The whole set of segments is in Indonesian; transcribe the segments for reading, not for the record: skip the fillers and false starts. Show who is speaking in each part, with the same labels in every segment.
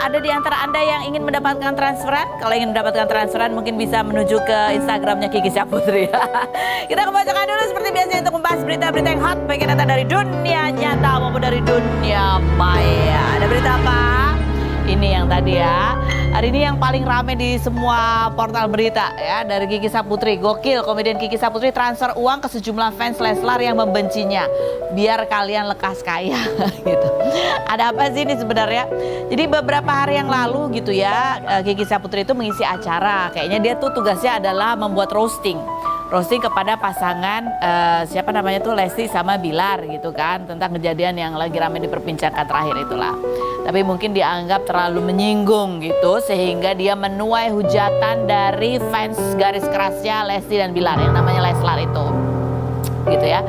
Speaker 1: ada di antara Anda yang ingin mendapatkan transferan? Kalau ingin mendapatkan transferan mungkin bisa menuju ke Instagramnya Kiki Syahputri. Kita kebacakan dulu seperti biasa untuk membahas berita-berita yang hot, baik yang datang dari dunia nyata maupun dari dunia maya. Ada berita apa? Ini yang tadi ya. Hari ini yang paling rame di semua portal berita ya, dari Kiki Syahputri. Gokil, komedian Kiki Syahputri transfer uang ke sejumlah fans Leslar yang membencinya biar kalian lekas kaya gitu. Ada apa sih ini sebenarnya? Jadi beberapa hari yang lalu gitu ya, Kiki Syahputri itu mengisi acara. Kayaknya dia tuh tugasnya adalah membuat roasting kepada pasangan siapa namanya tuh, Lesti sama Bilar gitu kan, tentang kejadian yang lagi ramai diperbincangkan terakhir itulah. Tapi mungkin dianggap terlalu menyinggung gitu sehingga dia menuai hujatan dari fans garis kerasnya Lesti dan Bilar yang namanya Leslar itu gitu ya.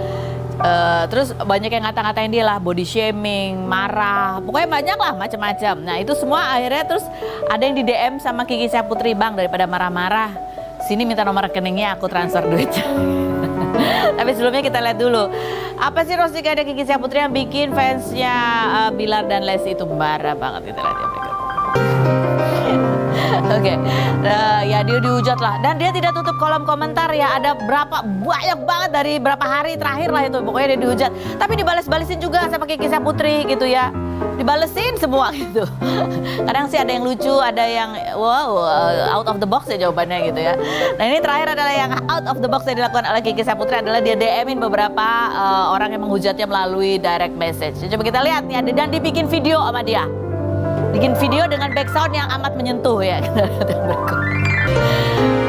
Speaker 1: Terus banyak yang ngata-ngatain dia lah, body shaming, marah, pokoknya banyak lah macam-macam. Nah itu semua akhirnya terus ada yang di DM sama Kiki Syahputri, "Bang, daripada marah-marah, sini minta nomor rekeningnya, aku transfer duit." Tapi sebelumnya kita lihat dulu, apa sih roasting ada Kiki Syahputri yang bikin fansnya Bilar dan Lesti itu marah banget. Kita lihat ya berikut. Oke, ya dia dihujat lah, dan dia tidak tutup kolom komentar ya. Ada banyak banget dari berapa hari terakhir lah itu, pokoknya dia dihujat. Tapi dibales-balesin juga sama Kiki Syahputri gitu ya, dibalesin semua gitu. Kadang sih ada yang lucu, ada yang wow out of the box ya jawabannya gitu ya. Nah ini terakhir adalah yang out of the box yang dilakukan oleh Kiki Syahputri adalah dia DM-in beberapa orang yang menghujatnya melalui direct message. Coba kita lihat nih, ada dan dibikin video sama dia. Bikin video dengan background yang amat menyentuh ya.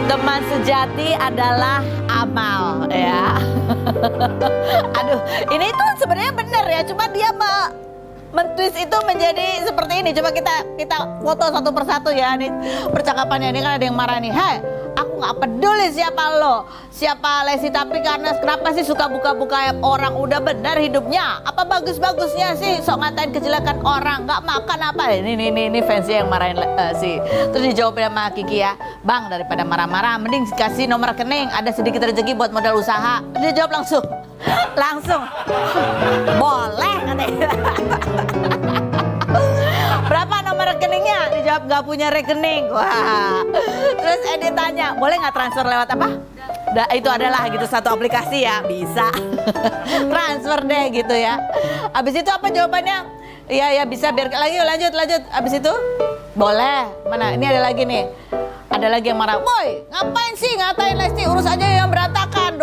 Speaker 1: Teman sejati adalah amal ya. Aduh, ini tuh sebenarnya benar ya, cuma dia mentwist itu menjadi seperti ini. Coba kita foto satu persatu ya. Nih percakapannya ini kan ada yang marah nih. "Hei, aku nggak peduli siapa lo, siapa Lesti, tapi karena kenapa sih suka buka-buka orang, udah benar hidupnya, apa bagus-bagusnya sih sok ngatain kejelekan orang, nggak makan apa." Ini fansnya yang marahin sih. Terus dijawab sama Kiki ya, "Bang, daripada marah-marah mending kasih nomor rekening, ada sedikit rezeki buat modal usaha." Dia jawab langsung "Boleh," katanya. "Berapa nomor rekeningnya?" Dijawab "nggak punya rekening." Wah. Terus Edi tanya, "Boleh nggak transfer lewat apa?" Itu adalah gitu satu aplikasi ya, bisa. Transfer deh gitu ya. Abis itu apa jawabannya? Iya bisa, biar lanjut. Abis itu boleh. Mana? Ini ada lagi nih. Ada lagi yang marah, "Boy, ngapain sih ngatain Lesti, urus aja yang berantakan."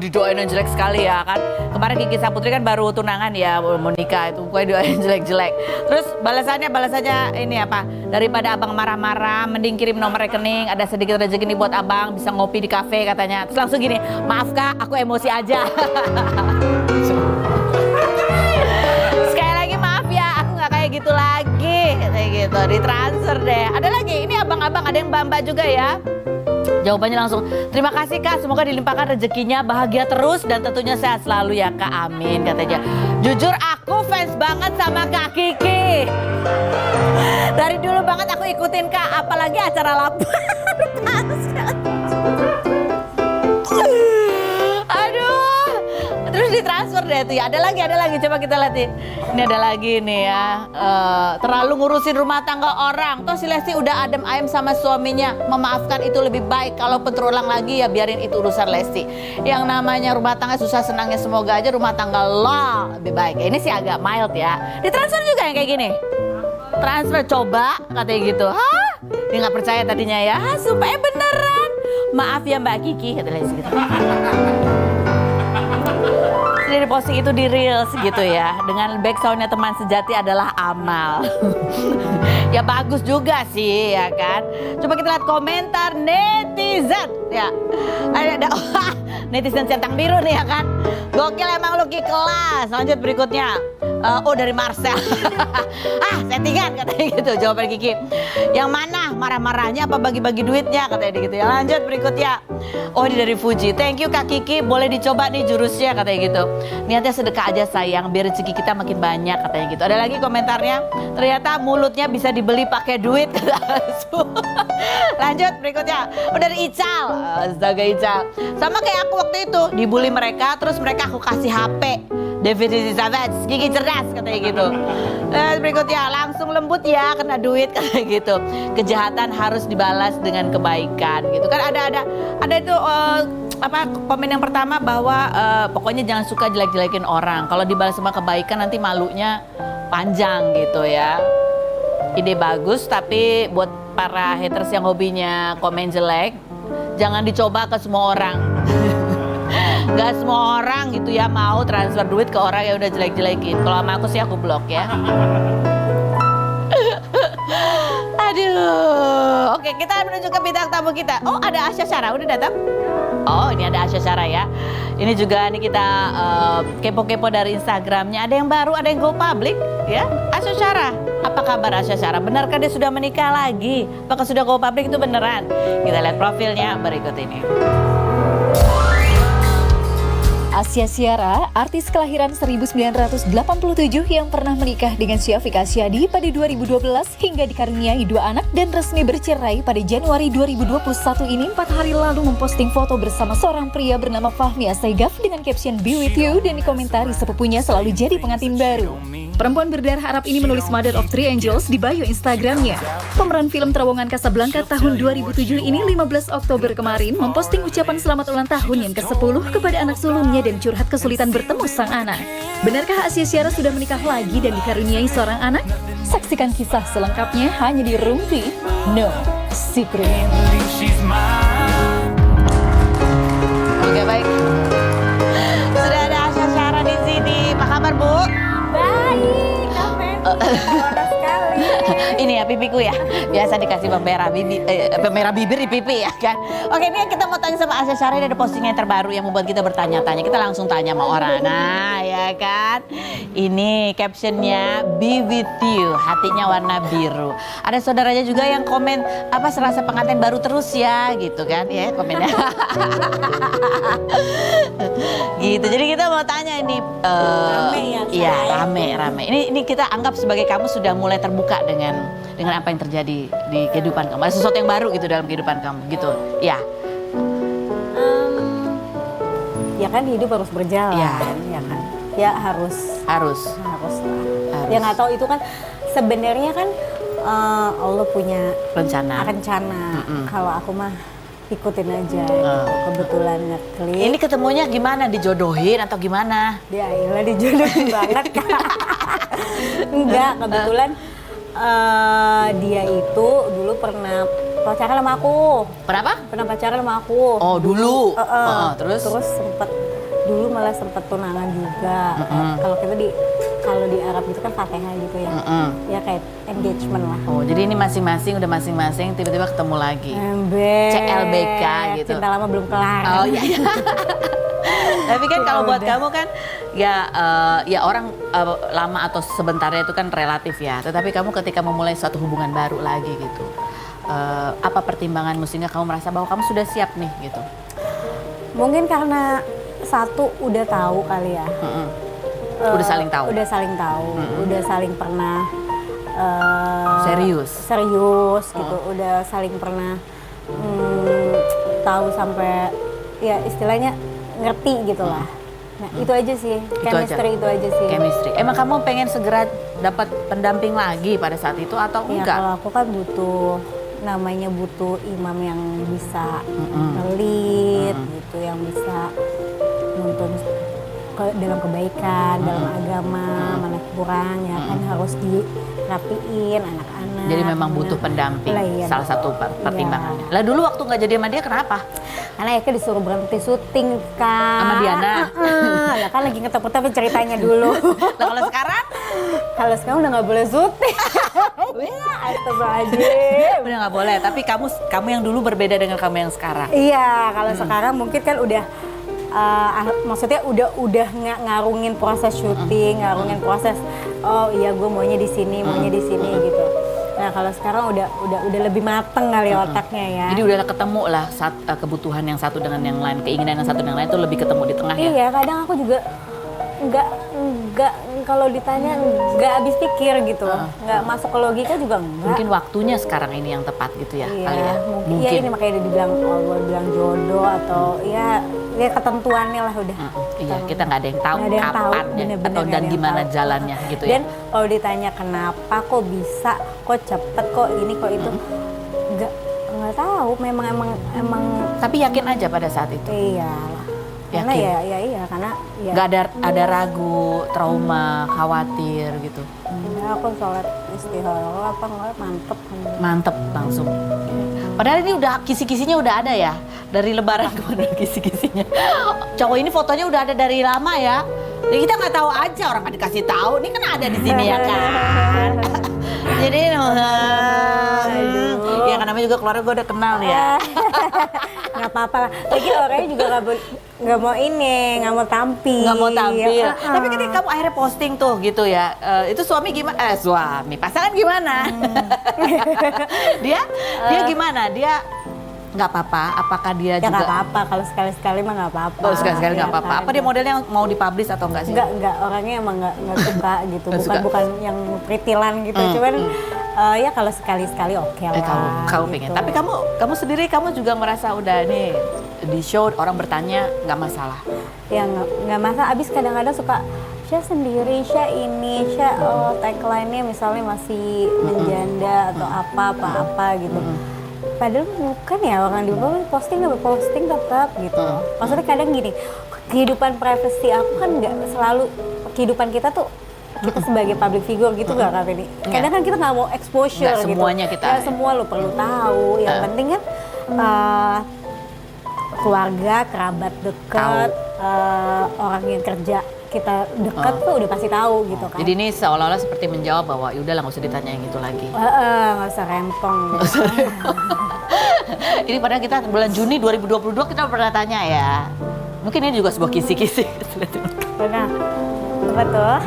Speaker 1: Didoain yang jelek sekali ya kan. Kemarin Kiki Syahputri kan baru tunangan ya, mau nikah, itu pokoknya doain jelek-jelek. Terus balasannya ini apa? "Daripada abang marah-marah, mending kirim nomor rekening, ada sedikit rezeki nih buat abang, bisa ngopi di kafe," katanya. Terus langsung gini, "Maaf kak, aku emosi aja." Sekali lagi maaf ya, aku nggak kayak gitu lagi, kayak gitu. Ditransfer deh. Ada lagi, ini abang-abang, ada yang mbak-mbak juga ya. Jawabannya langsung, "Terima kasih kak, semoga dilimpahkan rezekinya, bahagia terus dan tentunya sehat selalu ya kak, amin," katanya. Jujur aku fans banget sama Kak Kiki. Dari dulu banget aku ikutin kak, apalagi acara lapar. Aduh, terus ditransfer deh tuh ya. Ada lagi, coba kita lihat nih. Ini ada lagi nih ya, terlalu ngurusin rumah tangga orang. Toh si Lesti udah adem ayem sama suaminya, memaafkan itu lebih baik. Kalau terulang lagi ya biarin itu urusan Lesti. Yang namanya rumah tangga susah senangnya, semoga aja rumah tangga lo lebih baik. Ini sih agak mild ya. Ditransfer juga yang kayak gini. Transfer coba katanya gitu. Hah? Dia nggak percaya tadinya ya. Supaya beneran. "Maaf ya Mbak Kiki," kata Lesti gitu. Jadi posting itu di Reels gitu ya, dengan backsoundnya teman sejati adalah amal. Ya bagus juga sih ya kan. Coba kita lihat komentar netizen ya. Ada netizen centang biru nih ya kan. "Gokil emang lu Ki, kelas." Lanjut berikutnya. Dari Marcel. Settingan katanya gitu jawaban Kiki. "Yang mana marah-marahnya apa bagi-bagi duitnya?" katanya gitu ya. Lanjut berikutnya. Ini dari Fuji. "Thank you Kak Kiki, boleh dicoba nih jurusnya," katanya gitu. "Niatnya sedekah aja sayang, biar rezeki kita makin banyak," katanya gitu. Ada lagi komentarnya, "Ternyata mulutnya bisa dibeli pakai duit." Lanjut berikutnya. Dari Ical. Astaga Ical. "Sama kayak aku waktu itu, dibully mereka, terus mereka aku kasih HP. Definisi savage, gigi cerdas katanya gitu. Berikutnya, langsung lembut ya, kena duit katanya gitu. Kejahatan harus dibalas dengan kebaikan gitu kan. Ada itu komen yang pertama bahwa pokoknya jangan suka jelek-jelekin orang. Kalau dibalas sama kebaikan nanti malunya panjang gitu ya. Ide bagus, tapi buat para haters yang hobinya komen jelek, jangan dicoba ke semua orang. Gak semua orang gitu ya mau transfer duit ke orang yang udah jelek-jelekin. Kalau sama aku sih aku blok ya. Aduh. Oke, kita menuju ke bintang tamu kita. Oh, ada Asya Syara udah datang? Oh, ini ada Asya Syara ya. Ini juga nih kita kepo-kepo dari Instagramnya. Ada yang baru, ada yang go public ya. Asya Syara, apa kabar Asya Syara? Benarkah dia sudah menikah lagi? Apakah sudah go public itu beneran? Kita lihat profilnya berikut ini.
Speaker 2: Asya Syara, artis kelahiran 1987 yang pernah menikah dengan Syafiq Asyadi pada 2012 hingga dikaruniai 2 anak dan resmi bercerai pada Januari 2021 ini 4 hari lalu memposting foto bersama seorang pria bernama Fahmi Asegaf dengan caption "Be with you" dan dikomentari sepupunya selalu jadi pengantin baru. Perempuan berdarah Arab ini menulis Mother of Three Angels di bio Instagramnya. Pemeran film Terowongan Casablanca tahun 2007 ini 15 Oktober kemarin memposting ucapan selamat ulang tahun yang ke-10 kepada anak sulungnya dan curhat kesulitan bertemu sang anak. Benarkah Asya Syara sudah menikah lagi dan dikaruniai seorang anak? Saksikan kisah selengkapnya hanya di Rumpi No Secret.
Speaker 1: Oke, baik. Sudah ada Asya Syara di sini. Apa kabar, Bu?
Speaker 3: Baik, Kamen. Sekali.
Speaker 1: Ini ya pipiku ya. Biasa dikasih pemerah bibir di pipi ya kan. Oke, ini kita mau tanya sama Asya Syara, ada postingan terbaru yang membuat kita bertanya-tanya. Kita langsung tanya sama orang. Nah, ya kan. Ini captionnya "Be with you", hatinya warna biru. Ada saudaranya juga yang komen serasa pengantin baru terus ya, gitu kan ya komennya. Gitu. Jadi kita mau tanya ini
Speaker 3: Rame ya.
Speaker 1: Iya, rame. Ini kita anggap sebagai kamu sudah mulai terbuka dengan apa yang terjadi di kehidupan kamu. Ada sesuatu yang baru gitu dalam kehidupan kamu gitu. Ya.
Speaker 3: Ya kan hidup harus berjalan, ya kan. Ya harus lah. Ya nggak tahu itu kan sebenarnya kan Allah punya rencana. Kalau aku mah ikutin aja. Kebetulan ngeklik.
Speaker 1: Ini ketemunya gimana? Dijodohin atau gimana?
Speaker 3: Ya iyalah dijodohin banget Kak. Enggak, kebetulan dia itu dulu pernah pacaran sama aku. Pernah pacaran sama aku.
Speaker 1: Oh, dulu. Terus
Speaker 3: dulu malah sempet tunangan juga. Kalau di Arab itu kan Fatihah gitu ya. Ya kayak engagement lah.
Speaker 1: Oh, jadi ini masing-masing tiba-tiba ketemu lagi. CLBK gitu.
Speaker 3: Cinta lama belum kelar.
Speaker 1: Oh iya. Tapi kan kalau buat kamu kan ya orang lama atau sebentarnya itu kan relatif ya. Tetapi kamu ketika memulai suatu hubungan baru lagi gitu, apa pertimbanganmu sehingga kamu merasa bahwa kamu sudah siap nih gitu?
Speaker 3: Mungkin karena satu udah tahu kali ya.
Speaker 1: Udah saling tahu.
Speaker 3: Udah saling pernah
Speaker 1: serius
Speaker 3: gitu. Udah saling pernah tahu sampai ya istilahnya ngerti gitu lah. Nah itu aja sih, chemistry.
Speaker 1: Emang kamu pengen segera dapat pendamping lagi pada saat itu atau
Speaker 3: ya,
Speaker 1: enggak?
Speaker 3: Kalau aku kan butuh imam yang bisa ngelit gitu, yang bisa nuntun dalam kebaikan, dalam agama, mana kurang ya kan harus dirapiin anak-anak.
Speaker 1: Jadi memang butuh pendamping, salah satu pertimbangannya. Lah dulu waktu nggak jadi sama dia kenapa?
Speaker 3: Karena Eka disuruh berhenti syuting Kak.
Speaker 1: Sama Diana?
Speaker 3: Lah kan lagi ngetop-ngetopin ceritanya dulu.
Speaker 1: Lah kalau sekarang?
Speaker 3: Kalau sekarang udah nggak boleh syuting. Astagfirullahaladzim.
Speaker 1: Udah nggak boleh, tapi kamu yang dulu berbeda dengan kamu yang sekarang.
Speaker 3: Iya, kalau sekarang mungkin kan udah maksudnya udah ngarungin proses syuting, ngarungin proses gue maunya di sini gitu. Nah kalau sekarang udah lebih mateng kali otaknya ya.
Speaker 1: Jadi udah ketemu lah kebutuhan yang satu dengan yang lain, keinginan yang satu dengan yang lain itu lebih ketemu di tengah ya.
Speaker 3: Iya, kadang aku juga nggak kalau ditanya nggak habis pikir gitu, nggak masuk ke logika juga enggak.
Speaker 1: Mungkin waktunya sekarang ini yang tepat gitu ya,
Speaker 3: iya,
Speaker 1: kali ya.
Speaker 3: Mungkin. Iya ini makanya dibilang Allah bilang jodoh atau ya ya ketentuannya lah udah.
Speaker 1: Iya, kita nggak ada yang tahu
Speaker 3: Nggak ada yang tahu,
Speaker 1: kapan ya,
Speaker 3: bener-bener
Speaker 1: atau
Speaker 3: nggak
Speaker 1: dan
Speaker 3: ada yang
Speaker 1: gimana
Speaker 3: tahu.
Speaker 1: jalannya gitu ya.
Speaker 3: Dan kalau ditanya kenapa kok bisa, kok cepet, kok ini, kok itu, nggak tahu. Emang.
Speaker 1: Tapi yakin aja pada saat itu.
Speaker 3: Iya lah. Karena
Speaker 1: Yakin?
Speaker 3: iya karena ya.
Speaker 1: Nggak ada ragu, trauma, khawatir gitu.
Speaker 3: Ya, aku sholat istikharah apa nggak
Speaker 1: Mantep langsung. Padahal ini udah kisi-kisinya udah ada ya. Dari lebaran kemarin kisi-kisinya. Cowok ini fotonya udah ada dari lama ya. Jadi kita nggak tahu aja, orang nggak dikasih tahu. Ini kan ada di sini ya kan. Jadi ya kan namanya juga keluarga gue udah kenal ya.
Speaker 3: Nggak apa-apa lah. Lagi orangnya juga nggak mau mau tampil.
Speaker 1: Nggak mau tampil. Tapi ketika kamu akhirnya posting tuh gitu ya. Itu suami gimana? Pasangan gimana? dia gimana? Dia nggak apa-apa? Apakah dia
Speaker 3: Ya
Speaker 1: juga?
Speaker 3: nggak apa-apa, kalau sekali-sekali mah nggak apa-apa.
Speaker 1: Kalau sekali-sekali nggak
Speaker 3: Ya
Speaker 1: apa-apa.
Speaker 3: kan?
Speaker 1: Apa dia modelnya yang mau dipublish atau enggak sih?
Speaker 3: Nggak, orangnya emang nggak suka gitu.
Speaker 1: Nggak suka.
Speaker 3: Bukan yang pritilan gitu. Cuman ya kalau sekali-sekali oke lah.
Speaker 1: Kamu
Speaker 3: gitu.
Speaker 1: pengen. Tapi kamu sendiri kamu juga merasa udah nih di show orang bertanya nggak masalah.
Speaker 3: Ya nggak masalah. Abis kadang-kadang suka Syah sendiri, Syah ini, Syah tagline-nya misalnya masih menjanda atau apa gitu. Padahal bukan ya, orang di bawah posting tetap gitu. Maksudnya kadang gini, kehidupan privasi aku kan nggak selalu, kehidupan kita tuh kita sebagai public figure gitu nggak Kak Penny? Kadang kan kita nggak mau exposure
Speaker 1: Nggak
Speaker 3: gitu.
Speaker 1: semuanya kita.
Speaker 3: Nggak semua lo perlu tahu. Yang penting kan keluarga, kerabat dekat, orang yang kerja kita dekat tuh udah pasti tahu gitu kan.
Speaker 1: Jadi ini seolah-olah seperti menjawab bahwa yaudahlah nggak usah ditanya yang itu lagi.
Speaker 3: Nggak usah rempong.
Speaker 1: Ini padahal kita bulan Juni 2022 kita pernah tanya ya. Mungkin ini juga sebuah kisi-kisi.
Speaker 3: Benar. Apa tuh?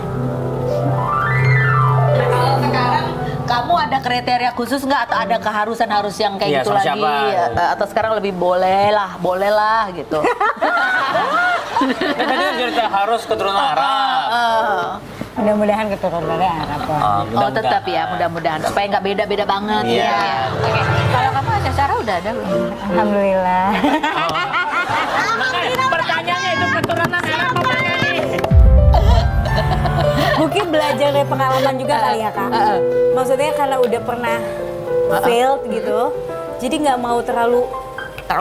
Speaker 1: Nah, kalau sekarang kamu ada kriteria khusus nggak atau ada keharusan harus yang kayak
Speaker 4: Iya,
Speaker 1: gitu
Speaker 4: sama
Speaker 1: lagi?
Speaker 4: siapa?
Speaker 1: Atau sekarang lebih boleh lah gitu.
Speaker 4: Tadi kan cerita harus keturunan Arab.
Speaker 3: Mudah-mudahan keturunannya Arab.
Speaker 1: Oh tetap ya, mudah-mudahan supaya nggak beda-beda banget.
Speaker 4: Iya.
Speaker 1: Ya. Oke. Kalau kamu secara udah ada belum?
Speaker 3: Alhamdulillah.
Speaker 4: Pertanyaannya itu keturunan Arab apa nih?
Speaker 3: Mungkin belajar dari pengalaman juga kali ya Kak. Maksudnya karena udah pernah failed gitu, jadi nggak mau terlalu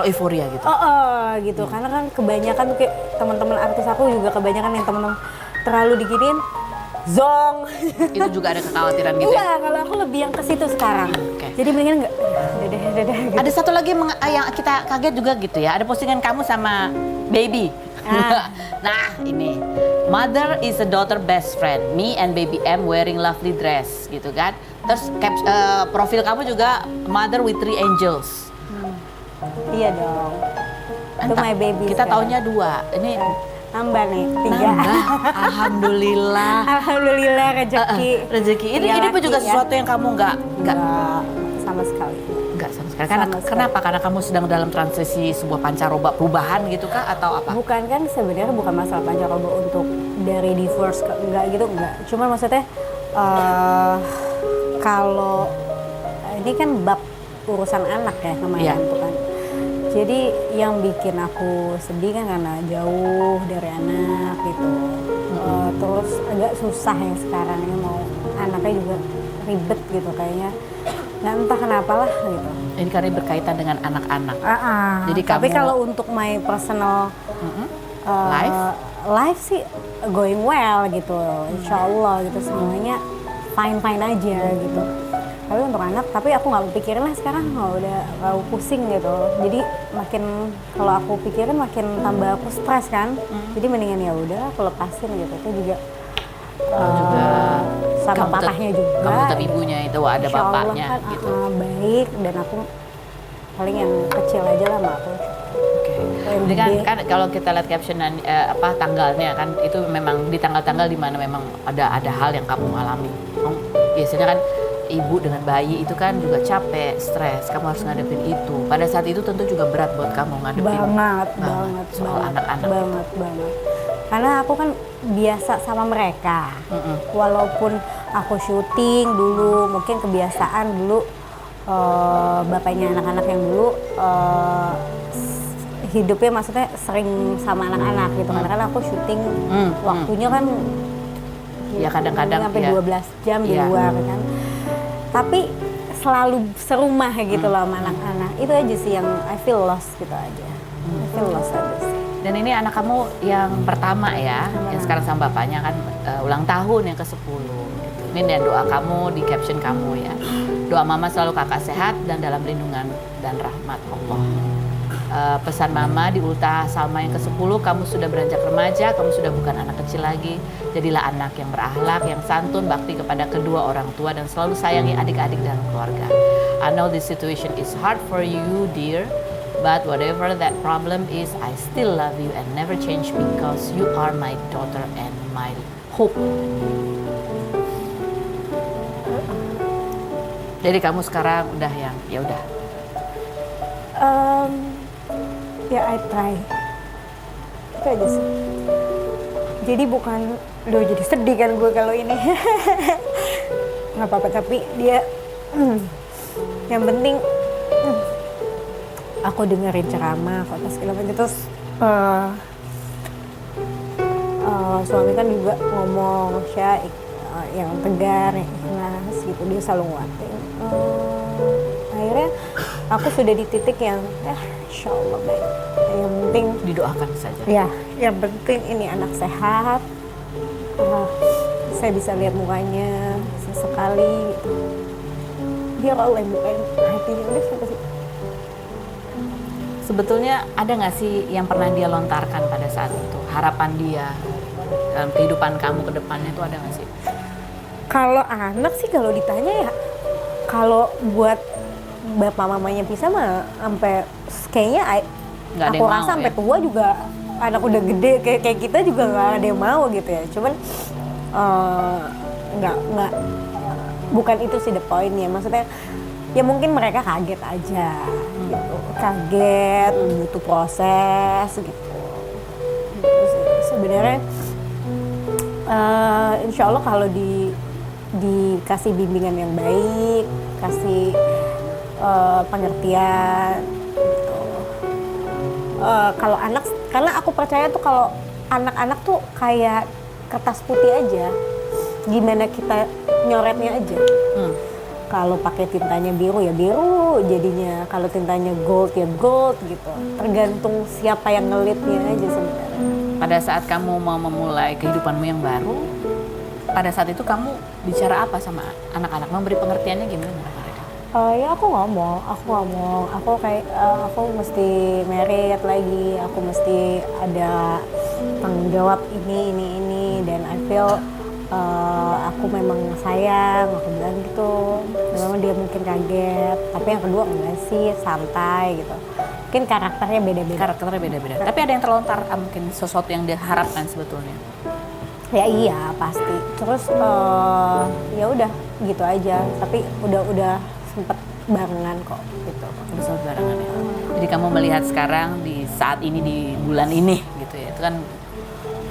Speaker 1: euforia gitu.
Speaker 3: gitu. Karena kan kebanyakan tuh kayak teman-teman artis aku juga kebanyakan yang teman-teman terlalu diginiin zong.
Speaker 1: Itu juga ada kekhawatiran gitu ya?
Speaker 3: Iya, kalau aku lebih yang ke situ sekarang.
Speaker 1: Oke.
Speaker 3: Jadi mendingan nggak, dadah gitu.
Speaker 1: Ada satu lagi yang kita kaget juga gitu ya. Ada postingan kamu sama baby. Nah ini, mother is a daughter best friend. Me and baby M wearing lovely dress gitu kan. Terus profil kamu juga mother with 3 angels.
Speaker 3: Iya dong. Itu my baby.
Speaker 1: Kita
Speaker 3: sekarang.
Speaker 1: taunya 2. Ini
Speaker 3: Nambah nih, 3.
Speaker 1: nambah. Alhamdulillah.
Speaker 3: Alhamdulillah rezeki.
Speaker 1: Rezeki. Ini
Speaker 3: Iya,
Speaker 1: pun juga
Speaker 3: laki, ya.
Speaker 1: sesuatu yang kamu nggak
Speaker 3: sama sekali.
Speaker 1: nggak sama sekali. Karena
Speaker 3: Sama sekali.
Speaker 1: kenapa? Karena kamu sedang dalam transisi sebuah pancaroba perubahan gitu kah atau apa?
Speaker 3: Bukan kan sebenarnya bukan masalah pancaroba untuk dari divorce enggak gitu enggak. Cuma maksudnya kalau ini kan bab urusan anak ya namanya
Speaker 1: Iya.
Speaker 3: itu kan. Jadi yang bikin aku sedih kan karena jauh dari anak gitu. Terus agak susah yang sekarang ini mau anaknya juga ribet gitu kayaknya. Nggak entah kenapa lah gitu.
Speaker 1: Ini karena berkaitan dengan anak-anak. Jadi
Speaker 3: Tapi
Speaker 1: kamu-
Speaker 3: kalau untuk my personal life sih going well gitu, insya Allah gitu semuanya fine aja gitu. Tapi untuk anak, tapi aku nggak pikirin lah sekarang, udah aku pusing gitu. Jadi makin kalau aku pikirin makin tambah aku stres kan. Jadi mendingan ya udah aku lepasin gitu. Itu juga sama
Speaker 1: kamu
Speaker 3: papahnya juga.
Speaker 1: Kamu tetap ibunya itu ada
Speaker 3: Insya Allah
Speaker 1: bapaknya
Speaker 3: kan,
Speaker 1: gitu.
Speaker 3: baik dan aku paling yang kecil aja lah sama aku.
Speaker 1: Jadi kan kalau kita lihat caption dan tanggalnya kan itu memang di tanggal-tanggal di mana memang ada hal yang kamu alami. Biasanya kan ibu dengan bayi itu kan juga capek, stres, kamu harus ngadepin itu. Pada saat itu tentu juga berat buat kamu ngadepin
Speaker 3: banget
Speaker 1: soal anak-anak.
Speaker 3: banget. Karena aku kan biasa sama mereka. Walaupun aku syuting dulu, mungkin kebiasaan dulu bapaknya anak-anak yang dulu hidupnya maksudnya sering sama anak-anak gitu. Karena kan aku syuting waktunya kan
Speaker 1: ya kadang-kadang
Speaker 3: sampai
Speaker 1: ya
Speaker 3: 12 jam di luar kan. Tapi selalu serumah gitu loh sama anak-anak. Itu aja sih yang I feel lost gitu aja. I feel lost aja sih.
Speaker 1: Dan ini anak kamu yang pertama ya, yang sekarang sama bapaknya kan ulang tahun yang ke-10 gitu. Ini dan doa kamu di caption kamu ya. Doa mama selalu kakak sehat dan dalam lindungan dan rahmat Allah. Pesan mama di ultah sama yang ke-10, kamu sudah beranjak remaja, kamu sudah bukan anak kecil lagi. Jadilah anak yang berakhlak, yang santun, bakti kepada kedua orang tua dan selalu sayangi adik-adik dan keluarga. I know this situation is hard for you, dear. But whatever that problem is, I still love you and never change because you are my daughter and my hope. Jadi kamu sekarang udah yang, ya udah.
Speaker 3: Ya I try. Itu aja sih. Jadi bukan, jadi sedih kan gue kalau ini. Nggak apa-apa, tapi dia, yang penting, aku dengerin ceramah, kota segala macam. Terus suami kan juga ngomong syaik yang tegar, yang ikhlas gitu, dia selalu nguatin. Akhirnya aku sudah di titik yang insya Allah baik. Yang penting
Speaker 1: Didoakan saja.
Speaker 3: ya, yang penting ini anak sehat. Saya bisa lihat mukanya sesekali gitu. Biar Allah yang bukain hatinya, udah sampai situ.
Speaker 1: Sebetulnya ada nggak sih yang pernah dia lontarkan pada saat itu? Harapan dia dalam kehidupan kamu ke depannya itu ada nggak sih?
Speaker 3: Kalau anak sih kalau ditanya ya, kalau buat bapak mamanya pisah mah sampai kayaknya
Speaker 1: Nggak ada
Speaker 3: aku
Speaker 1: yang
Speaker 3: rasa
Speaker 1: mau,
Speaker 3: sampai
Speaker 1: ya?
Speaker 3: tua juga anak udah gede kayak kita juga nggak ada yang mau gitu ya. Cuman nggak bukan itu sih the point ya, maksudnya ya mungkin mereka kaget aja gitu, kaget, butuh proses gitu. Sebenarnya insya Allah kalau dikasih bimbingan yang baik, kasih pengertian gitu. Kalau anak, karena aku percaya tuh kalau anak-anak tuh kayak kertas putih aja, gimana kita nyoretnya aja. Kalau pakai tintanya biru ya biru jadinya, kalau tintanya gold ya gold gitu. Tergantung siapa yang ngelitnya aja sebenarnya.
Speaker 1: Pada saat kamu mau memulai kehidupanmu yang baru, pada saat itu kamu bicara apa sama anak-anak? Memberi pengertiannya gimana mereka?
Speaker 3: Ya aku ngomong, aku kayak aku mesti married lagi, aku mesti ada tanggung jawab ini dan I feel aku memang sayang, aku bilang gitu. Memang dia mungkin kaget, tapi yang kedua enggak sih, santai gitu. Mungkin karakternya beda-beda.
Speaker 1: Tapi ada yang terlontar mungkin sesuatu yang diharapkan sebetulnya.
Speaker 3: Ya iya pasti. Terus ya udah gitu aja. Tapi udah sempet barengan kok gitu.
Speaker 1: Bisa barengan ya. Jadi kamu melihat sekarang di saat ini di bulan ini gitu ya. Itu kan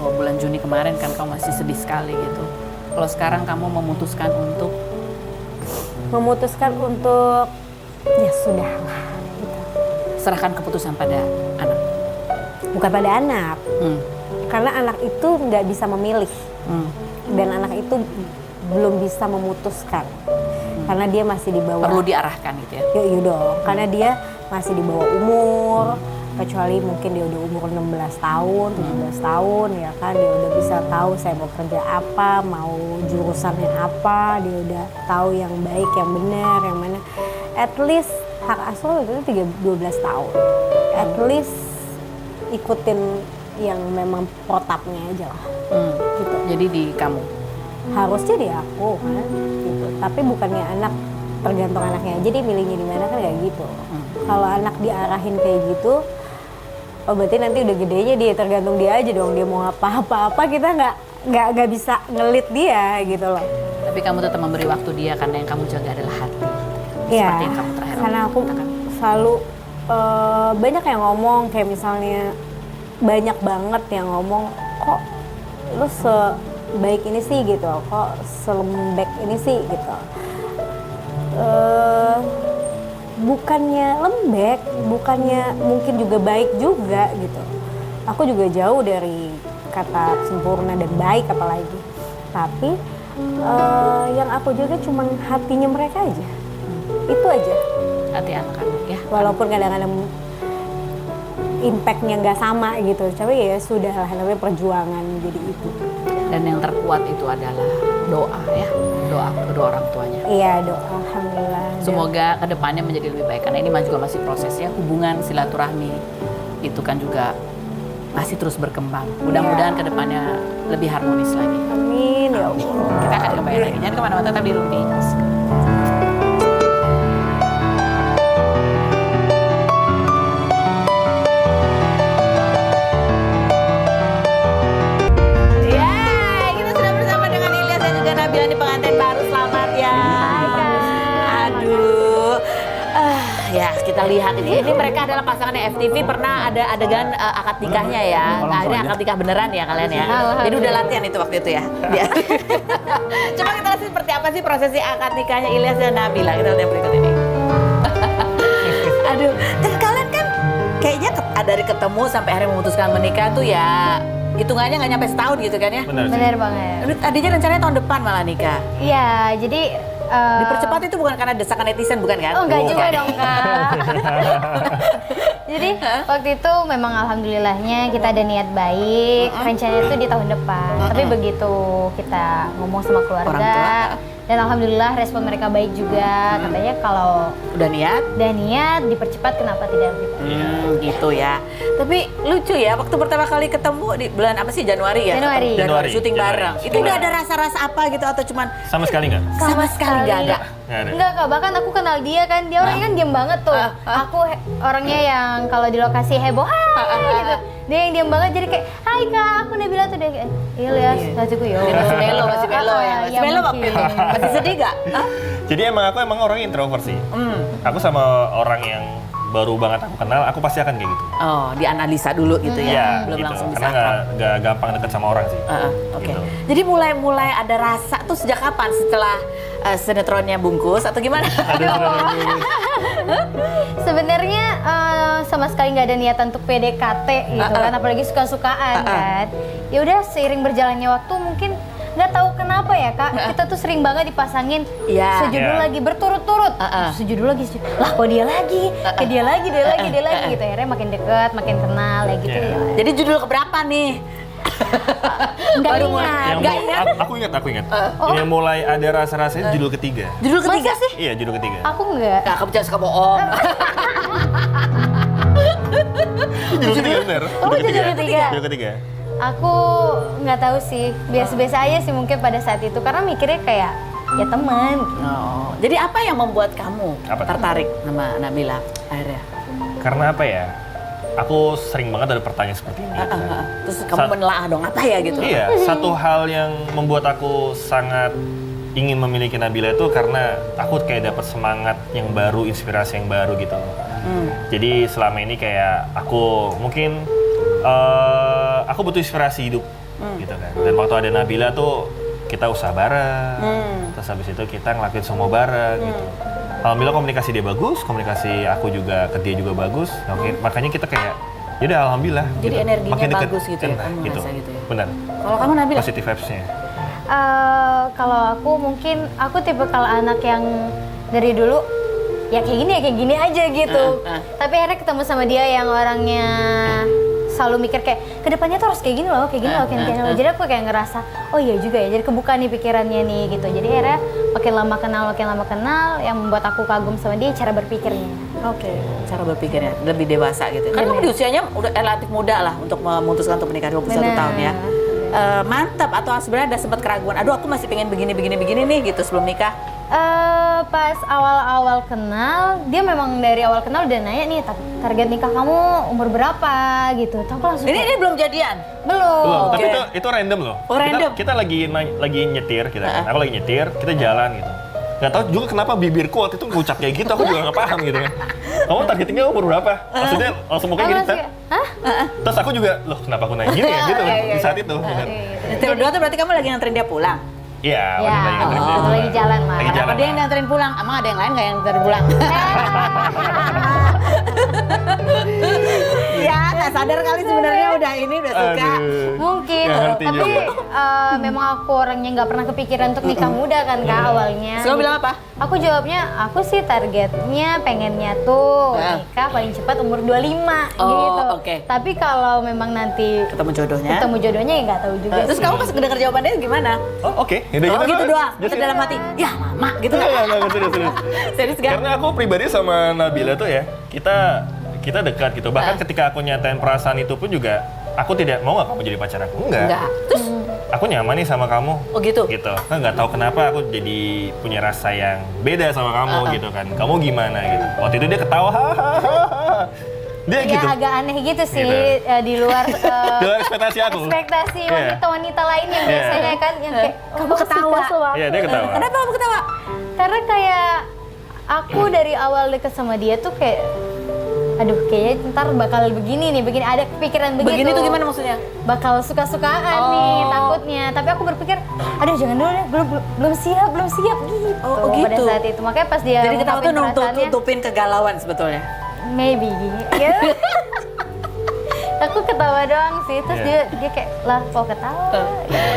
Speaker 1: bulan Juni kemarin kan kamu masih sedih sekali gitu. Kalau sekarang kamu memutuskan untuk
Speaker 3: ya sudah lah gitu.
Speaker 1: serahkan keputusan pada anak.
Speaker 3: Bukan pada anak. Karena anak itu nggak bisa memilih. Dan anak itu belum bisa memutuskan. Karena dia masih di bawah.
Speaker 1: Perlu diarahkan gitu ya.
Speaker 3: Iya dong. Karena dia masih di bawah umur. Kecuali mungkin dia udah umur 16 tahun, 17 tahun ya kan, dia udah bisa tahu saya mau kerja apa, mau jurusannya apa, dia udah tahu yang baik, yang benar, yang mana. At least hak asuh itu 12 tahun. At least ikutin yang memang protapnya aja lah. Gitu.
Speaker 1: Jadi di kamu.
Speaker 3: Harusnya di aku kan, gitu. Tapi bukannya anak, tergantung anaknya aja dia milihnya di mana kan kayak gitu. Kalau anak diarahin kayak gitu, oh berarti nanti udah gedenya dia, tergantung dia aja dong, dia mau apa-apa kita nggak bisa ngelit dia gitu loh.
Speaker 1: Tapi kamu tetap memberi waktu dia karena yang kamu jaga adalah hati.
Speaker 3: Iya,
Speaker 1: Seperti yang kamu terakhir
Speaker 3: karena aku
Speaker 1: katakan.
Speaker 3: selalu banyak yang ngomong kayak misalnya banyak banget yang ngomong kok lu sebaik ini sih gitu, kok selembek ini sih gitu. bukannya lembek, bukannya mungkin juga baik juga gitu. Aku juga jauh dari kata sempurna dan baik apalagi. Tapi yang aku jaga cuma hatinya mereka aja. Itu aja.
Speaker 1: Hati anak-anak ya.
Speaker 3: Walaupun kadang-kadang impact-nya nggak sama gitu, tapi ya sudah lah, namanya perjuangan jadi ibu.
Speaker 1: Dan yang terkuat itu adalah doa ya, doa kedua orang tuanya.
Speaker 3: Iya, doa, alhamdulillah.
Speaker 1: Semoga kedepannya menjadi lebih baik, karena ini juga masih prosesnya, hubungan silaturahmi itu kan juga masih terus berkembang. Mudah-mudahan kedepannya lebih harmonis lagi.
Speaker 3: Amin ya Allah.
Speaker 1: Kita akan kembali lagi, jangan kemana-mana, tetap di Rumpi. Di pengantin baru, selamat ya. Aduh, ya kita lihat ini mereka adalah pasangannya FTV, pernah ada adegan akad nikahnya ya. Akhirnya akad nikah beneran ya kalian ya. Jadi udah latihan itu waktu itu ya. Coba kita lihat seperti apa sih prosesi akad nikahnya Ilyas dan Nabila. Kita lihat yang berikut ini. Aduh, dan kalian kan kayaknya dari ketemu sampai akhirnya memutuskan menikah tuh ya hitungannya nggak nyampe setahun gitu kan ya?
Speaker 5: Bener banget.
Speaker 1: Tadinya rencananya tahun depan malah nikah.
Speaker 5: Iya, jadi
Speaker 1: Dipercepat itu bukan karena desakan netizen, bukan kan?
Speaker 5: Oh enggak juga dong Kak. Jadi waktu itu memang alhamdulillahnya kita ada niat baik, rencananya itu di tahun depan. Tapi begitu kita ngomong sama keluarga, dan alhamdulillah respon mereka baik juga. Katanya kalau
Speaker 1: udah niat
Speaker 5: dipercepat, kenapa tidak gitu.
Speaker 1: Gitu ya. Tapi lucu ya, waktu pertama kali ketemu di bulan apa sih, Januari ya?
Speaker 5: Januari.
Speaker 1: Syuting bareng. Itu udah ada rasa-rasa apa gitu atau cuman
Speaker 6: sama sekali nggak?
Speaker 1: Sama sekali nggak ada.
Speaker 5: Enggak Kak, bahkan aku kenal dia kan, dia orangnya kan diam banget tuh. Aku orangnya yang kalau di lokasi heboh gitu. Dia yang diam banget, jadi kayak, hai Kak, aku Nabila tuh. Dia kayak, iya Lias, ngajuku yo.
Speaker 1: Masih melo ya. Masih melo waktu itu. Masih sedih gak?
Speaker 6: Jadi aku emang orang introvert sih. Aku sama orang yang baru banget aku kenal, aku pasti akan kayak gitu.
Speaker 1: Oh, dianalisa dulu gitu ya?
Speaker 6: Iya,
Speaker 1: Belum
Speaker 6: gitu.
Speaker 1: langsung bisa
Speaker 6: Karena nggak gampang deket sama orang sih.
Speaker 1: Oke.
Speaker 6: Gitu.
Speaker 1: Jadi mulai ada rasa tuh sejak kapan? Setelah sinetronnya bungkus atau gimana?
Speaker 5: Sebenarnya sama sekali nggak ada niatan untuk PDKT gitu kan, apalagi suka-sukaan kan. Ya udah seiring berjalannya waktu mungkin nggak tahu kenapa ya Kak, kita tuh sering banget dipasangin sejudul lagi berturut-turut. Sejudul lagi, lah kok dia lagi, kayak dia lagi gitu. Akhirnya makin dekat, makin kenal ya gitu ya.
Speaker 1: Jadi judul keberapa nih?
Speaker 5: Nggak ingat.
Speaker 6: Aku ingat. Yang mulai ada rasa-rasanya judul ketiga.
Speaker 1: Judul ketiga
Speaker 5: Masa sih?
Speaker 6: Iya, judul ketiga.
Speaker 5: Aku nggak.
Speaker 1: Nah, kamu jangan suka bohong.
Speaker 6: Judul ketiga bener.
Speaker 5: Judul ketiga.
Speaker 6: Judul ketiga.
Speaker 5: Aku nggak tahu sih, biasa-biasa aja sih mungkin pada saat itu, karena mikirnya kayak ya teman.
Speaker 1: Oh, jadi apa yang membuat kamu tertarik sama Nabila akhirnya?
Speaker 6: Karena apa ya? Aku sering banget ada pertanyaan seperti ini.
Speaker 1: Terus kamu menelaah dong apa ya gitu?
Speaker 6: Iya, satu hal yang membuat aku sangat ingin memiliki Nabila itu karena aku kayak dapat semangat yang baru, inspirasi yang baru gitu. Jadi selama ini kayak aku mungkin aku butuh inspirasi hidup gitu kan. Dan waktu ada Nabila tuh kita usaha bareng, terus habis itu kita ngelakuin semua bareng gitu. Alhamdulillah komunikasi dia bagus, komunikasi aku juga ke dia juga bagus. Nah, makanya kita kayak, yaudah alhamdulillah.
Speaker 1: Jadi
Speaker 6: gitu.
Speaker 1: energinya
Speaker 6: makin deket,
Speaker 1: bagus gitu ya, kamu
Speaker 6: gitu.
Speaker 1: ngerasa gitu ya?
Speaker 6: Benar.
Speaker 1: Kalau kamu Nabila?
Speaker 6: Positive vibes-nya.
Speaker 5: Kalau aku mungkin, aku tipe kalau anak yang dari dulu ya kayak gini aja gitu. Tapi akhirnya ketemu sama dia yang orangnya selalu mikir kayak kedepannya tuh harus kayak gini loh. Jadi aku kayak ngerasa, oh iya juga ya, jadi kebuka nih pikirannya nih gitu. Jadi akhirnya makin lama kenal, yang membuat aku kagum sama dia cara berpikirnya.
Speaker 1: Oke, cara berpikirnya lebih dewasa gitu. Kan kamu di usianya udah relatif muda lah untuk memutuskan untuk menikah 21 tahun ya. Mantap, atau sebenarnya ada sempat keraguan, aduh aku masih pengen begini nih gitu sebelum nikah?
Speaker 5: Pas awal-awal kenal, dia memang dari awal kenal udah nanya nih, target nikah kamu umur berapa gitu. Tapi aku langsung
Speaker 1: Ini belum jadian?
Speaker 5: Belum.
Speaker 6: Tapi itu random loh.
Speaker 1: Oh, random?
Speaker 6: Kita lagi nyetir, aku lagi nyetir, kita jalan gitu. Gak tau juga kenapa bibirku waktu itu ngucap kayak gitu, aku juga gak paham gitu kan. Kamu targetingnya umur berapa? Maksudnya langsung mukanya gini kan? Terus aku juga, loh kenapa aku nanya gini ya gitu di saat itu.
Speaker 1: Nyetir berdua tuh berarti kamu lagi nganterin dia pulang?
Speaker 6: Iya,
Speaker 5: Ya, waktu lagi jalan mah.
Speaker 6: Lagi
Speaker 1: Kenapa
Speaker 6: jalan,
Speaker 1: dia yang
Speaker 6: Ma.
Speaker 1: dianterin pulang? Emang ada yang lain nggak yang dianterin pulang? Ya, nggak sadar kali sebenarnya udah suka.
Speaker 5: Mungkin,
Speaker 6: Nggak ngerti
Speaker 5: tapi
Speaker 6: juga.
Speaker 5: memang aku orangnya nggak pernah kepikiran untuk nikah muda kan Kak awalnya.
Speaker 1: Terus kamu bilang apa?
Speaker 5: Aku jawabnya, aku sih targetnya pengennya tuh
Speaker 1: Ah.
Speaker 5: nikah paling cepat umur 25
Speaker 1: Oh,
Speaker 5: gitu.
Speaker 1: oke.
Speaker 5: Tapi kalau memang nanti
Speaker 1: Ketemu jodohnya.
Speaker 5: ketemu jodohnya ya nggak tahu juga
Speaker 1: Terus
Speaker 5: sih.
Speaker 1: kamu pas dengar jawabannya gimana?
Speaker 6: Oh, oke. Udah
Speaker 1: Oh gitu doang.
Speaker 6: Just
Speaker 1: Kita dalam hati, ya lama gitu
Speaker 6: Enggak,
Speaker 1: kan?
Speaker 6: enggak, serius.
Speaker 1: Serius gak?
Speaker 6: Karena aku pribadi sama Nabila tuh ya, kita dekat gitu. Bahkan ketika aku nyatain perasaan itu pun juga, aku tidak mau nggak kamu jadi pacar aku.
Speaker 1: Enggak. Terus,
Speaker 6: Aku nyaman nih sama kamu.
Speaker 1: oh gitu?
Speaker 6: Gitu. Kan nggak tahu kenapa aku jadi punya rasa yang beda sama kamu gitu kan. Kamu gimana gitu. Waktu itu dia ketawa, hahaha. Dia
Speaker 5: Ya
Speaker 6: gitu.
Speaker 5: agak aneh gitu sih
Speaker 6: Gitu.
Speaker 5: di luar
Speaker 6: Dengan ekspektasi aku.
Speaker 5: ekspektasi
Speaker 6: Iya.
Speaker 5: wanita-wanita lain yang
Speaker 6: Iya.
Speaker 5: biasanya kan yang kayak
Speaker 1: Kamu ketawa.
Speaker 6: Iya, dia ketawa.
Speaker 1: Kenapa kamu ketawa?
Speaker 5: Karena kayak aku dari awal deket sama dia tuh kayak aduh kayaknya ntar bakal begini ada kepikiran begitu.
Speaker 1: Begini tuh gimana maksudnya?
Speaker 5: Bakal suka-sukaan nih takutnya. Tapi aku berpikir, aduh jangan dulu deh, belum siap gitu.
Speaker 1: Oh,
Speaker 5: Pada
Speaker 1: gitu.
Speaker 5: saat itu. Makanya pas dia
Speaker 1: Jadi ketawa tuh
Speaker 5: ngungkapin perasaannya,
Speaker 1: nutupin kegalauan sebetulnya.
Speaker 5: maybe gitu. Aku ketawa doang sih, terus
Speaker 6: Iya.
Speaker 5: dia kayak lah kok ketawa.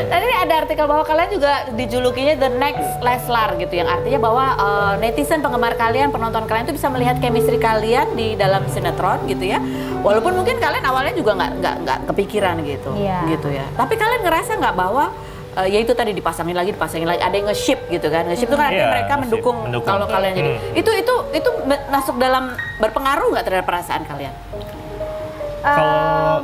Speaker 1: Dan ini ada artikel bahwa kalian juga dijulukinya the next Leslar gitu, yang artinya bahwa netizen penggemar kalian, penonton kalian tuh bisa melihat chemistry kalian di dalam sinetron gitu ya. Walaupun mungkin kalian awalnya juga nggak kepikiran gitu,
Speaker 5: Iya.
Speaker 1: gitu ya. Tapi kalian ngerasa nggak bahwa ya itu tadi dipasangin lagi, ada yang nge-ship gitu kan? Nge-ship itu kan artinya
Speaker 6: Iya,
Speaker 1: mereka
Speaker 6: nge-ship,
Speaker 1: mendukung
Speaker 6: mendukung.
Speaker 1: kalau kalian jadi.
Speaker 6: Hmm.
Speaker 1: Itu masuk dalam berpengaruh nggak terhadap perasaan kalian?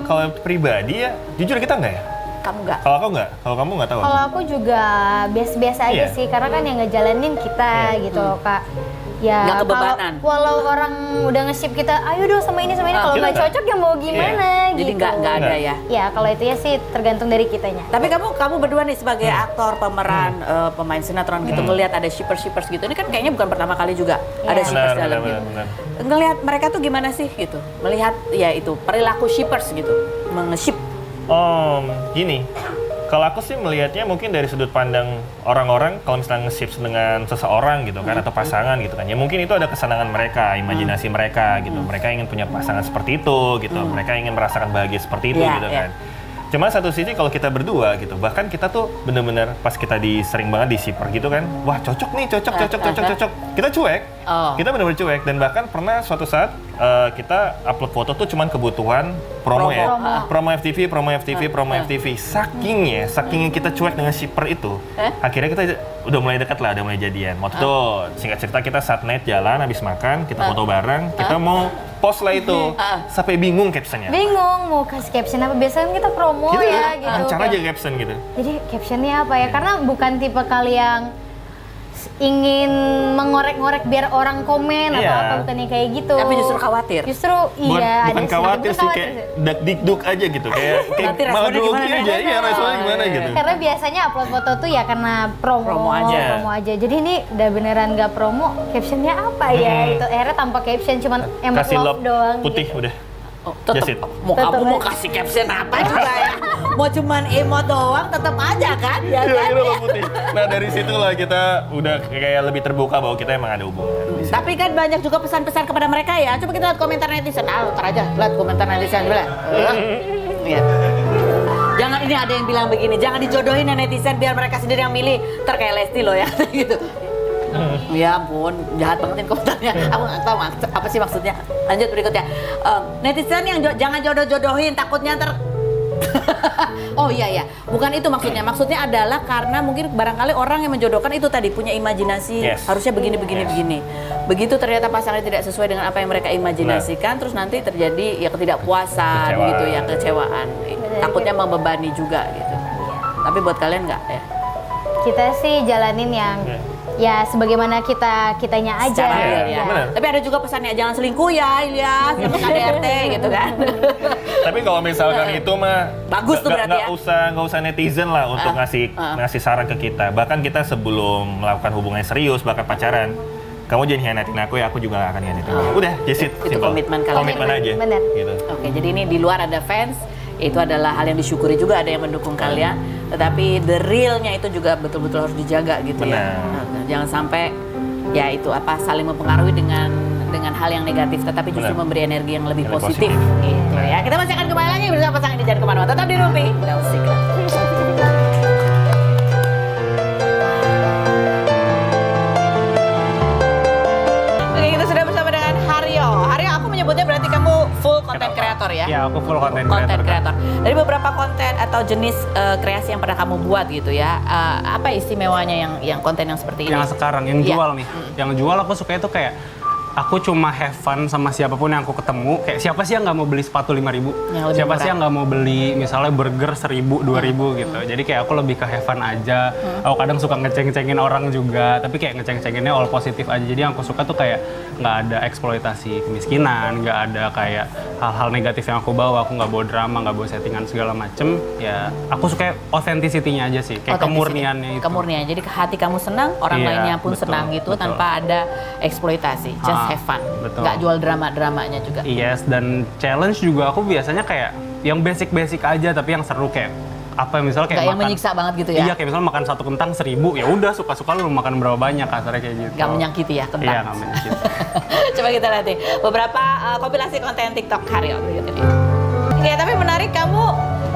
Speaker 6: Kalau pribadi ya, jujur kita enggak ya?
Speaker 1: Kamu nggak?
Speaker 6: Kalau aku enggak, kalau kamu enggak tahu.
Speaker 5: Kalau aku juga biasa-biasa aja
Speaker 6: Iya.
Speaker 5: sih, karena kan yang ngejalanin kita gitu loh Kak. Ya
Speaker 1: Nggak kebebanan.
Speaker 5: walau orang udah nge-ship kita, ayo dong sama ini, kalau
Speaker 6: kita
Speaker 5: nggak
Speaker 6: nggak.
Speaker 5: cocok ya mau gimana
Speaker 1: Jadi
Speaker 5: gitu.
Speaker 1: nggak ada ya?
Speaker 5: Ya kalau itu ya sih tergantung dari kitanya.
Speaker 1: Tapi kamu berdua nih sebagai aktor, pemeran, pemain sinetron gitu, ngelihat ada shippers gitu. Ini kan kayaknya bukan pertama kali juga ada
Speaker 5: Iya.
Speaker 1: shippers
Speaker 6: Benar,
Speaker 1: dalam
Speaker 6: benar,
Speaker 1: gitu.
Speaker 6: benar.
Speaker 1: Ngelihat mereka tuh gimana sih gitu? Melihat ya itu perilaku shippers gitu, menge-ship.
Speaker 6: Gini. Kalau aku sih melihatnya mungkin dari sudut pandang orang-orang kalau misalnya nge-ships dengan seseorang gitu kan atau pasangan gitu kan. Ya mungkin itu ada kesenangan mereka, imajinasi mereka gitu. Mereka ingin punya pasangan seperti itu gitu. Mereka ingin merasakan bahagia seperti itu
Speaker 1: Iya,
Speaker 6: gitu
Speaker 1: iya.
Speaker 6: kan. Cuma satu sisi kalau kita berdua gitu, bahkan kita tuh bener-bener pas kita sering banget di shipper gitu kan, wah cocok nih, cocok. Kita cuek,
Speaker 1: Oh.
Speaker 6: kita bener-bener cuek. Dan bahkan pernah suatu saat kita upload foto tuh cuman kebutuhan promo ya. Promo FTV. Sakingnya kita cuek dengan shipper itu, akhirnya kita udah mulai dekat lah, udah mulai jadian. Waktu itu singkat cerita kita saat night jalan, habis makan, kita foto bareng, kita mau post lah itu, sampai bingung captionnya.
Speaker 5: Bingung mau kasih caption apa, biasanya kan kita promo
Speaker 6: Kita
Speaker 5: ya gitu.
Speaker 6: lancar
Speaker 5: Kayak,
Speaker 6: aja caption gitu.
Speaker 5: jadi captionnya apa ya? Karena bukan tipe kali yang ingin mengorek-ngorek biar orang komen atau
Speaker 6: Iya.
Speaker 5: apa, bukannya kayak gitu.
Speaker 1: Tapi justru khawatir.
Speaker 5: Justru
Speaker 6: Bukan,
Speaker 5: iya,
Speaker 6: bukan
Speaker 5: sedikit
Speaker 6: khawatir sih,
Speaker 5: khawatir
Speaker 6: kayak dak-dikduk aja gitu, kayak
Speaker 1: Nanti responnya
Speaker 6: malah grogi
Speaker 1: gimana,
Speaker 6: aja,
Speaker 1: Nek?
Speaker 6: iya responnya gimana gitu.
Speaker 5: Karena biasanya upload foto tuh ya karena promo aja. Jadi ini udah beneran nggak promo, captionnya apa ya? Itu akhirnya tanpa caption, cuman emot
Speaker 6: Kasih
Speaker 5: love
Speaker 6: love
Speaker 5: doang.
Speaker 6: putih
Speaker 5: gitu.
Speaker 6: udah.
Speaker 1: Oh, tetep,
Speaker 6: Just it.
Speaker 1: mau
Speaker 5: Tetep
Speaker 1: kamu mau
Speaker 5: aja.
Speaker 1: kasih caption apa juga ya? Mau cuman emot doang, tetap aja kan? Ya
Speaker 6: Iya,
Speaker 1: kan?
Speaker 6: kita love putih. Nah dari situlah kita udah kayak lebih terbuka bahwa kita emang ada hubungan.
Speaker 1: Tapi kan banyak juga pesan-pesan kepada mereka ya. Coba kita lihat komentar netizen. Ntar aja, lihat komentar netizen dulu. Iya. Jangan, ini ada yang bilang begini, jangan dijodohin ya netizen biar mereka sendiri yang milih. Ntar kayak Lesti loh ya, gitu. Ya ampun, jahat banget ini komentarnya. Aku nggak tahu apa sih maksudnya. Lanjut berikutnya. Netizen yang jangan jodoh-jodohin, takutnya ntar. Oh iya, bukan itu maksudnya. Maksudnya adalah karena mungkin barangkali orang yang menjodohkan itu tadi punya imajinasi,
Speaker 6: Yes.
Speaker 1: harusnya begini. Begitu ternyata pasangannya tidak sesuai dengan apa yang mereka imajinasikan, terus nanti terjadi ya ketidakpuasan
Speaker 6: Kecewaan.
Speaker 1: gitu ya, kecewaan. Takutnya membebani juga gitu. Tapi buat kalian nggak ya?
Speaker 5: Kita sih jalanin yang ya sebagaimana kitanya aja.
Speaker 1: Secara
Speaker 6: Iya,
Speaker 1: real ya.
Speaker 6: benar.
Speaker 1: Tapi ada juga pesannya jangan selingkuh ya Ilyas, sama KDRT gitu kan.
Speaker 6: Tapi kalau misalkan itu mah
Speaker 1: Bagus tuh berarti ya.
Speaker 6: nggak usah netizen lah untuk ngasih saran ke kita. Bahkan kita sebelum melakukan hubungan serius, bahkan pacaran, kamu jangan hianatin aku ya, aku juga gak akan hianatin kamu. Udah, just it,
Speaker 1: Itu
Speaker 6: simple.
Speaker 1: komitmen kalian.
Speaker 6: Komitmen aja.
Speaker 5: Bener.
Speaker 6: Gitu.
Speaker 1: Oke, jadi ini di luar ada fans itu adalah hal yang disyukuri juga, ada yang mendukung kalian, tetapi the realnya itu juga betul-betul harus dijaga gitu ya. Nah, jangan sampai ya itu saling mempengaruhi dengan hal yang negatif, tetapi justru memberi energi yang lebih positif. Gitu ya. Kita masih akan kembali lagi bersama pasangan ini, jangan kemana-mana, tetap di Rumpi. Oke, kita sudah bersama dengan Haryo. Haryo, aku menyebutnya berarti kamu full content creator ya?
Speaker 7: Ya, aku full content
Speaker 1: creator. Dari beberapa konten atau jenis kreasi yang pernah kamu buat gitu ya, apa istimewanya yang konten yang seperti ini?
Speaker 7: Yang sekarang, yang jual nih. Yang jual aku suka itu kayak aku cuma have fun sama siapapun yang aku ketemu. Kayak siapa sih yang nggak mau beli sepatu 5.000? Siapa sih yang nggak mau beli misalnya burger 1.000, 2.000 gitu. Jadi kayak aku lebih ke have fun aja. Aku kadang suka ngeceng-cengin orang juga, tapi kayak ngeceng-cenginnya all positif aja. Jadi yang aku suka tuh kayak nggak ada eksploitasi kemiskinan, nggak ada kayak hal-hal negatif yang aku bawa. Aku nggak bawa drama, nggak bawa settingan segala macem. Ya aku suka authenticity-nya aja sih, kayak kemurniannya itu.
Speaker 1: Kemurnian, jadi hati kamu senang, orang lainnya pun senang gitu, tanpa ada eksploitasi. Just have fun, nggak jual drama-dramanya juga.
Speaker 7: Yes, dan challenge juga aku biasanya kayak yang basic-basic aja, tapi yang seru kayak apa misalnya kayak
Speaker 1: nggak yang menyiksa banget gitu ya?
Speaker 7: Iya, kayak misalnya makan 1 kentang 1.000, ya udah suka-suka lu makan berapa banyak, kasarnya kayak gitu.
Speaker 1: Nggak menyakiti ya kentang?
Speaker 7: Iya, nggak menyakiti.
Speaker 1: Coba kita lihat nih beberapa kompilasi konten TikTok Haryo berikut ini. Ya, tapi menarik, kamu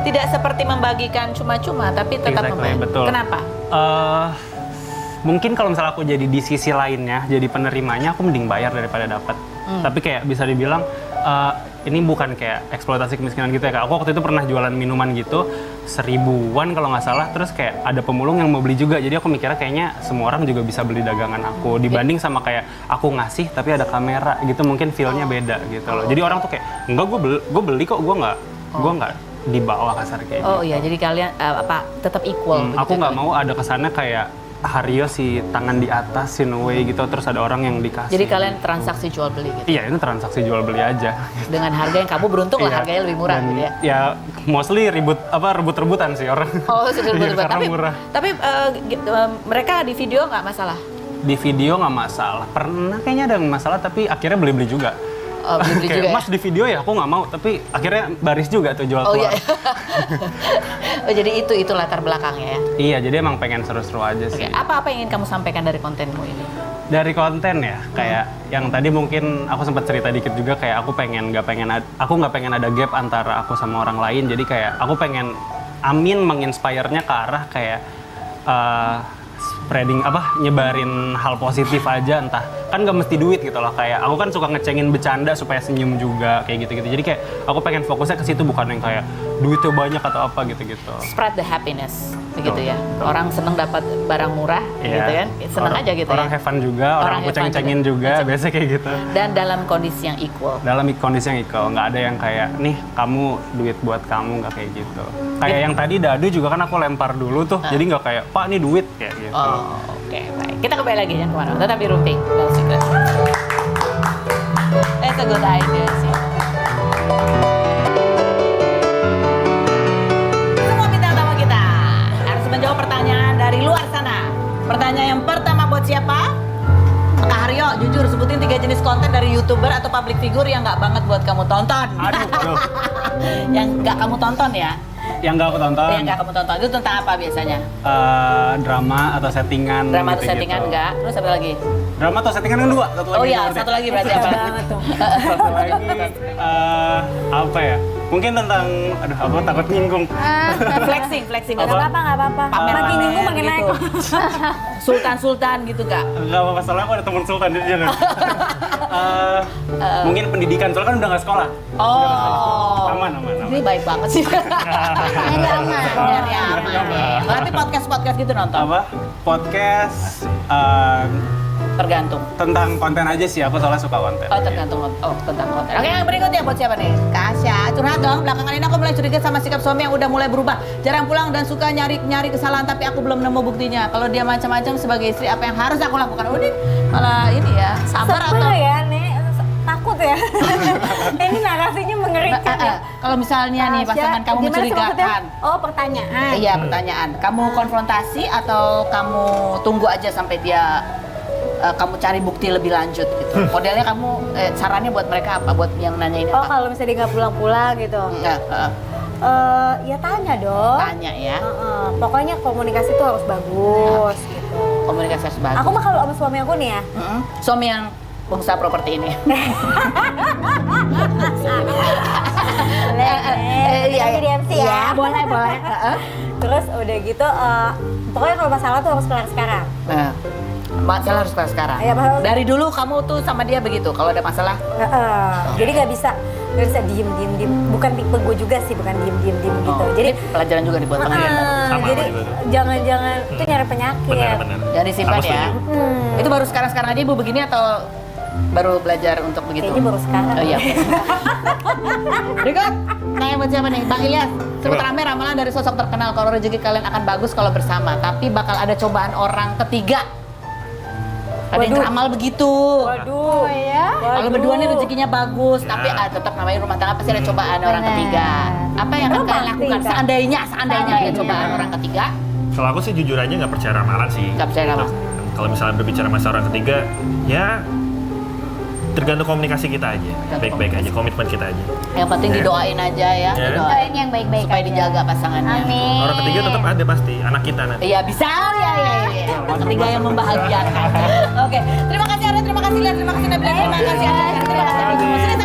Speaker 1: tidak seperti membagikan cuma-cuma, tapi tetap membayar.
Speaker 7: Betul.
Speaker 1: Kenapa?
Speaker 7: Mungkin kalau misalnya aku jadi di sisi lainnya, jadi penerimanya, aku mending bayar daripada dapat. Tapi kayak bisa dibilang ini bukan kayak eksploitasi kemiskinan gitu ya Kak. Aku waktu itu pernah jualan minuman gitu 1.000-an kalau nggak salah, terus kayak ada pemulung yang mau beli juga. Jadi aku mikirnya kayaknya semua orang juga bisa beli dagangan aku, dibanding sama kayak aku ngasih tapi ada kamera gitu, mungkin feel-nya beda gitu loh. Jadi orang tuh kayak enggak, gue beli kok, gue nggak di bawah kasar kayak gitu.
Speaker 1: Oh iya, jadi kalian tetap equal.
Speaker 7: Aku nggak mau ada kesannya kayak Haryo si tangan di atas in a way gitu, terus ada orang yang dikasih.
Speaker 1: Jadi kalian transaksi jual beli gitu?
Speaker 7: Iya, itu transaksi jual beli aja.
Speaker 1: Dengan harga yang kamu beruntung lah, harganya lebih murah gitu ya?
Speaker 7: Ya mostly rebut-rebutan sih orang.
Speaker 1: Oh, sudah rebut-rebutan.
Speaker 7: Karena murah.
Speaker 1: Tapi mereka di video nggak masalah?
Speaker 7: Di video nggak masalah. Pernah kayaknya ada yang masalah, tapi akhirnya beli-beli juga.
Speaker 1: Beli juga
Speaker 7: Mas di video ya aku nggak mau, tapi akhirnya baris juga tuh jual keluar.
Speaker 1: Iya. Oh, jadi itu latar belakangnya ya?
Speaker 7: Iya, jadi emang pengen seru-seru aja sih.
Speaker 1: Apa yang ingin kamu sampaikan dari kontenmu ini?
Speaker 7: Dari konten ya, kayak yang tadi mungkin aku sempat cerita dikit juga, kayak aku nggak pengen ada gap antara aku sama orang lain. Jadi kayak aku pengen menginspire-nya ke arah kayak spreading nyebarin hal positif aja, entah kan nggak mesti duit gitu loh, kayak aku kan suka ngecengin bercanda supaya senyum juga kayak gitu-gitu. Jadi kayak aku pengen fokusnya ke situ, bukan yang kayak duitnya banyak atau apa gitu-gitu.
Speaker 1: Spread the happiness begitu ya. Orang seneng dapat barang murah gitu kan. Seneng aja gitu
Speaker 7: orang
Speaker 1: ya.
Speaker 7: Have fun juga, orang aku ceng-cengin juga, biasa kayak gitu.
Speaker 1: Dan dalam kondisi yang equal.
Speaker 7: Dalam kondisi yang equal, nggak ada yang kayak nih kamu duit buat kamu, nggak kayak gitu. Kayak yang tadi dadu juga kan aku lempar dulu tuh, jadi nggak kayak Pak ini duit kayak gitu.
Speaker 1: Oh, oke, baik. Kita kembali lagi jangan kemana-mana, tetap di Rumpi. That's a good idea sih. Semua bintang tamu kita harus menjawab pertanyaan dari luar sana. Pertanyaan yang pertama buat siapa? Kak Haryo, jujur sebutin 3 jenis konten dari YouTuber atau public figure yang nggak banget buat kamu tonton.
Speaker 7: Aduh.
Speaker 1: Yang nggak kamu tonton ya?
Speaker 7: Yang nggak aku tonton.
Speaker 1: Yang nggak kamu tonton itu tentang apa biasanya?
Speaker 7: Drama atau settingan.
Speaker 1: Drama atau
Speaker 7: gitu.
Speaker 1: settingan enggak? Terus apa lagi?
Speaker 7: Drama atau settingan kan 2. Satu lagi.
Speaker 1: Oh iya, satu lagi berarti apa?
Speaker 7: Satu lagi apa ya? Mungkin tentang, aku takut nyinggung.
Speaker 1: Flexing.
Speaker 3: Nggak apa-apa.
Speaker 1: Pamer
Speaker 3: Makin minggu makin naik.
Speaker 1: Sultan gitu kak?
Speaker 7: Nggak apa-apa, soalnya aku ada temen sultan, jadi jangan. Mungkin pendidikan, soalnya kan udah nggak sekolah.
Speaker 1: Oh.
Speaker 7: Aman.
Speaker 1: Ini baik banget sih.
Speaker 5: Nyari aman.
Speaker 1: Nyari aman. Berarti podcast gitu nonton?
Speaker 7: Apa? Podcast
Speaker 1: Tergantung.
Speaker 7: tentang konten aja sih, aku soalnya suka konten.
Speaker 1: Oh tergantung. Oh tentang konten. Oke, yang berikutnya buat siapa nih? Kasya, curhat dong. Belakangan ini aku mulai curiga sama sikap suami yang udah mulai berubah. Jarang pulang dan suka nyari kesalahan, tapi aku belum nemu buktinya. Kalau dia macam-macam sebagai istri, apa yang harus aku lakukan? Udah malah ini ya, sabar atau?
Speaker 3: ya, Nek. Takut ya. Ini narasinya mengerikan ya.
Speaker 1: Kalau misalnya nih pasangan kamu
Speaker 3: Gimana sih maksudnya?
Speaker 1: mencurigakan.
Speaker 3: Oh, pertanyaan.
Speaker 1: Iya, pertanyaan. Kamu konfrontasi atau kamu tunggu aja sampai dia kamu cari bukti lebih lanjut gitu. Modelnya kamu sarannya buat mereka apa? Buat yang nanya ini
Speaker 3: Oh,
Speaker 1: apa?
Speaker 3: kalau misalnya dia nggak pulang-pulang gitu.
Speaker 1: Enggak.
Speaker 3: Ya tanya dong.
Speaker 1: Tanya ya.
Speaker 3: Pokoknya komunikasi tuh harus bagus gitu.
Speaker 1: Komunikasi harus bagus.
Speaker 3: Aku mah kalau sama suami aku nih ya,
Speaker 1: Suami yang pengusaha properti ini.
Speaker 3: Iya, jadi MC ya.
Speaker 1: Iya, boleh.
Speaker 3: Terus udah gitu, pokoknya kalau masalah tuh harus kelar sekarang.
Speaker 1: Nah, masalah harus kelar sekarang.
Speaker 3: Iya, masalah-
Speaker 1: Dari dulu kamu tuh sama dia begitu. Kalau ada masalah,
Speaker 3: Jadi nggak bisa diem. Bukan tipe gue juga sih, bukan diem gitu. Jadi
Speaker 1: pelajaran juga dibuat kalian.
Speaker 6: Sama
Speaker 3: jadi
Speaker 6: aku juga.
Speaker 3: jangan itu nyari penyakit.
Speaker 6: Benar.
Speaker 1: Jangan disimpan
Speaker 6: Aku
Speaker 1: ya.
Speaker 6: setuju.
Speaker 1: Itu baru sekarang aja ibu begini atau baru belajar untuk begitu?
Speaker 3: Kayaknya baru sekarang.
Speaker 1: Oh iya. Berikut, nanya buat siapa nih? Bang Ilyas, sebut
Speaker 6: Coba.
Speaker 1: rame ramalan dari sosok terkenal kalau rezeki kalian akan bagus kalau bersama, tapi bakal ada cobaan orang ketiga. Ada yang
Speaker 3: Waduh.
Speaker 1: ramal begitu.
Speaker 3: Waduh.
Speaker 1: Kalau berdua nih rezekinya bagus,
Speaker 6: Ya.
Speaker 1: tapi tetap namanya rumah tangga pasti ada cobaan orang ketiga. Apa yang akan kalian lakukan? Seandainya ada cobaan orang ketiga,
Speaker 6: Kalau aku sih jujur aja nggak percaya ramalan sih.
Speaker 1: Nggak percaya ramalan.
Speaker 6: Kalau misalnya berbicara masalah orang ketiga, ya tergantung komunikasi kita aja. Baik-baik aja, komitmen kita aja.
Speaker 1: yang penting
Speaker 6: Ya.
Speaker 1: didoain aja ya.
Speaker 6: Ya.
Speaker 5: Doain yang baik-baik
Speaker 1: Supaya
Speaker 5: aja.
Speaker 1: dijaga pasangannya.
Speaker 5: Amin.
Speaker 6: Orang ketiga tetap ada pasti, anak kita nanti.
Speaker 1: Iya bisa ya. Orang ketiga yang membahagiakan. Oke, terima kasih Ara, terima kasih Lia, terima kasih Nabila, terima kasih Anda, terima kasih.